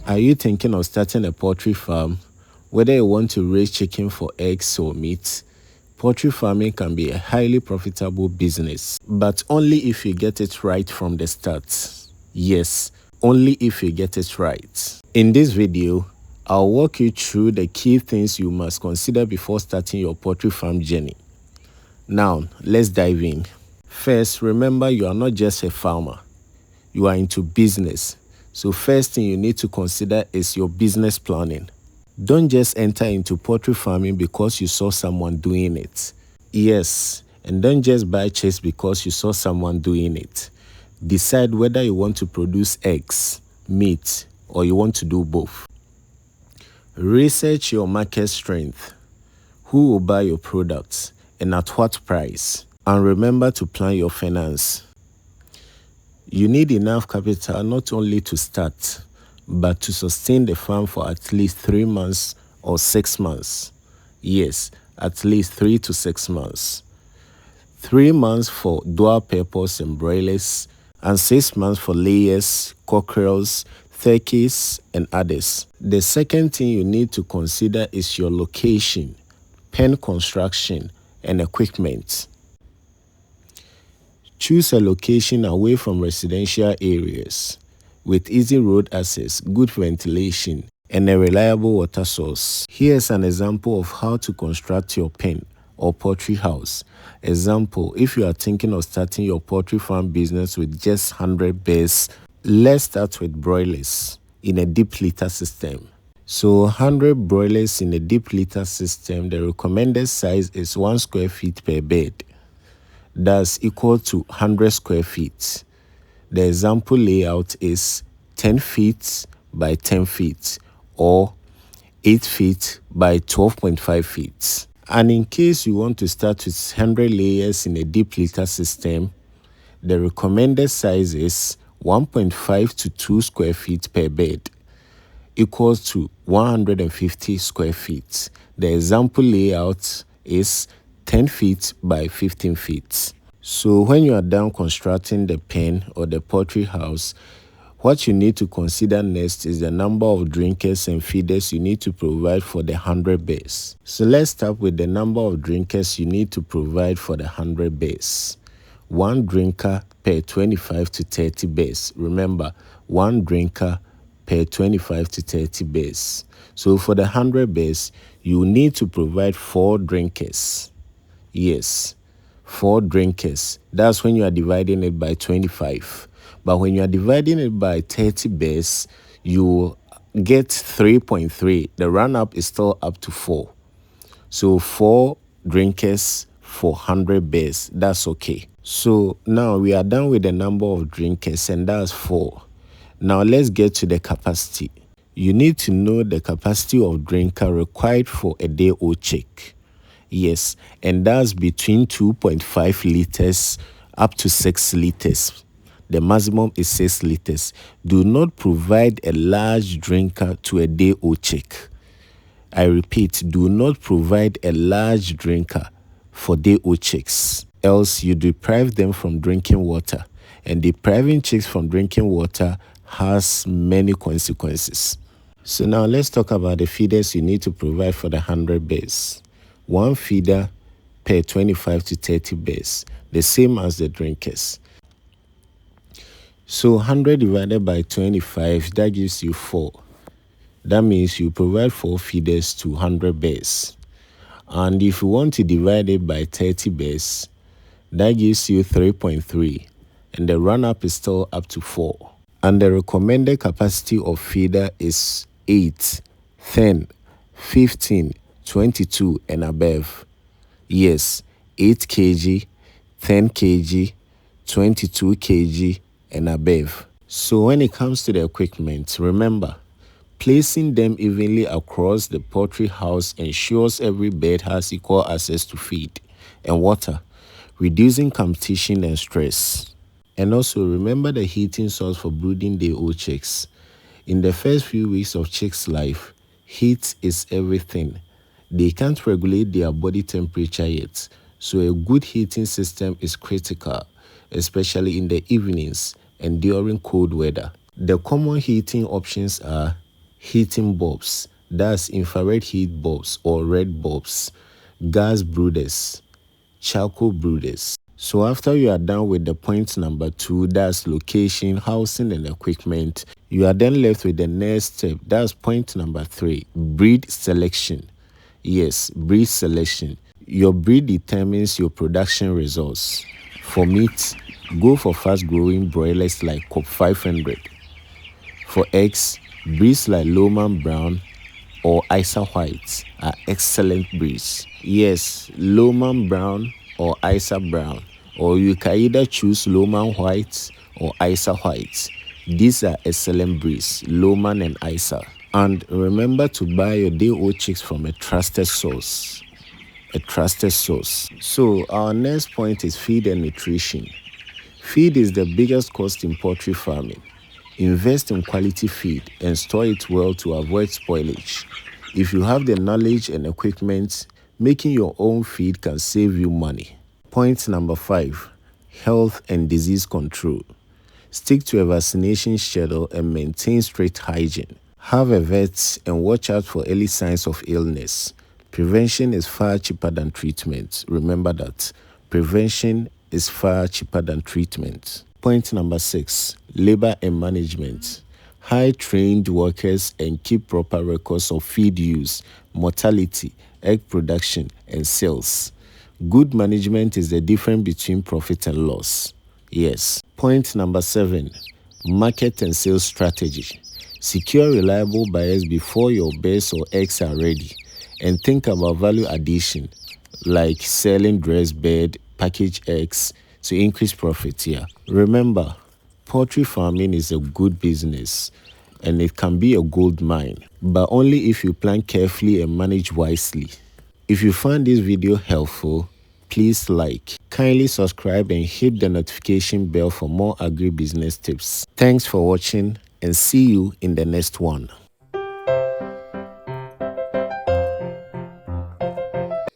Are you thinking of starting a poultry farm? Whether you want to raise chicken for eggs or meat, poultry farming can be a highly profitable business, but only if you get it right from the start. Yes, only if you get it right. In this video, I'll walk you through the key things you must consider before starting your poultry farm journey. Now, let's dive in. First, remember you are not just a farmer. You are into business. So first thing you need to consider is your business planning. Don't just enter into poultry farming because you saw someone doing it. Yes, and don't just buy chicks because you saw someone doing it. Decide whether you want to produce eggs, meat, or you want to do both. Research your market strength. Who will buy your products and at what price? And remember to plan your finance. You need enough capital not only to start, but to sustain the farm for at least 3 months or 6 months. Yes, at least 3 to 6 months. 3 months for dual purpose and broilers, and 6 months for layers, cockerels, turkeys, and others. The second thing you need to consider is your location, pen construction, and equipment. Choose a location away from residential areas with easy road access, good ventilation, and a reliable water source. Here's an example of how to construct your pen or poultry house. Example, if you are thinking of starting your poultry farm business with just 100 birds, let's start with broilers in a deep litter system. So 100 broilers in a deep litter system, the recommended size is 1 square feet per bed. That's equal to 100 square feet. The example layout is 10 feet by 10 feet or 8 feet by 12.5 feet. And in case you want to start with 100 layers in a deep litter system, the recommended size is 1.5 to 2 square feet per bed, equals to 150 square feet. The example layout is 10 feet by 15 feet. So when you are done constructing the pen or the poultry house, what you need to consider next is the number of drinkers and feeders you need to provide for the 100 birds. So let's start with the number of drinkers you need to provide for the 100 birds. 1 drinker per 25 to 30 birds. Remember, 1 drinker per 25 to 30 birds. So for the 100 birds, you need to provide 4 drinkers. Yes, 4 drinkers. That's when you are dividing it by 25. But when you are dividing it by 30 birds, you get 3.3. The run-up is still up to 4. So 4 drinkers for 100 birds. That's okay. So now we are done with the number of drinkers, and that's 4. Now let's get to the capacity. You need to know the capacity of drinker required for a day-old chick. Yes, and that's between 2.5 liters up to 6 liters. The maximum is 6 liters. Do not provide a large drinker to a day-old chick. I repeat, do not provide a large drinker for day-old chicks, else you deprive them from drinking water. And depriving chicks from drinking water has many consequences. So now let's talk about the feeders you need to provide for the 100 birds. 1 feeder per 25 to 30 birds, the same as the drinkers. So 100 divided by 25, that gives you 4. That means you provide 4 feeders to 100 birds. And if you want to divide it by 30 birds, that gives you 3.3. And the run-up is still up to 4. And the recommended capacity of feeder is 8, 10, 15, 22 and above. Yes, 8 kg, 10 kg, 22 kg and above. So when it comes to the equipment, remember, placing them evenly across the poultry house ensures every bird has equal access to feed and water, reducing competition and stress. And also remember the heating source for brooding day-old chicks. In the first few weeks of chicks' life, heat is everything. They can't regulate their body temperature yet, so a good heating system is critical, especially in the evenings and during cold weather. The common heating options are heating bulbs, that's infrared heat bulbs or red bulbs, gas brooders, charcoal brooders. So after you are done with the point number 2, that's location, housing and equipment, you are then left with the next step, that's point number 3, breed selection. Yes, breed selection. Your breed determines your production results. For meat, go for fast-growing broilers like Cop 500. For eggs, breeds like Lohman Brown or Isa White are excellent breeds. Yes, Lohman Brown or Isa Brown, or you can either choose Lohman White or Isa White. These are excellent breeds, Lohman and Isa. And remember to buy your day-old chicks from a trusted source. A trusted source. So our next point is feed and nutrition. Feed is the biggest cost in poultry farming. Invest in quality feed and store it well to avoid spoilage. If you have the knowledge and equipment, making your own feed can save you money. Point number 5, health and disease control. Stick to a vaccination schedule and maintain strict hygiene. Have a vet and watch out for early signs of illness. Prevention is far cheaper than treatment. Remember that. Prevention is far cheaper than treatment. Point number 6, labor and management. Hire trained workers and keep proper records of feed use, mortality, egg production, and sales. Good management is the difference between profit and loss. Yes. Point number 7, market and sales strategy. Secure reliable buyers before your birds or eggs are ready, and think about value addition like selling dressed bird, packaged eggs to increase profit here. Remember, poultry farming is a good business and it can be a gold mine, but only if you plan carefully and manage wisely. If you found this video helpful, please like, kindly subscribe and hit the notification bell for more agribusiness tips. Thanks for watching and see you in the next one.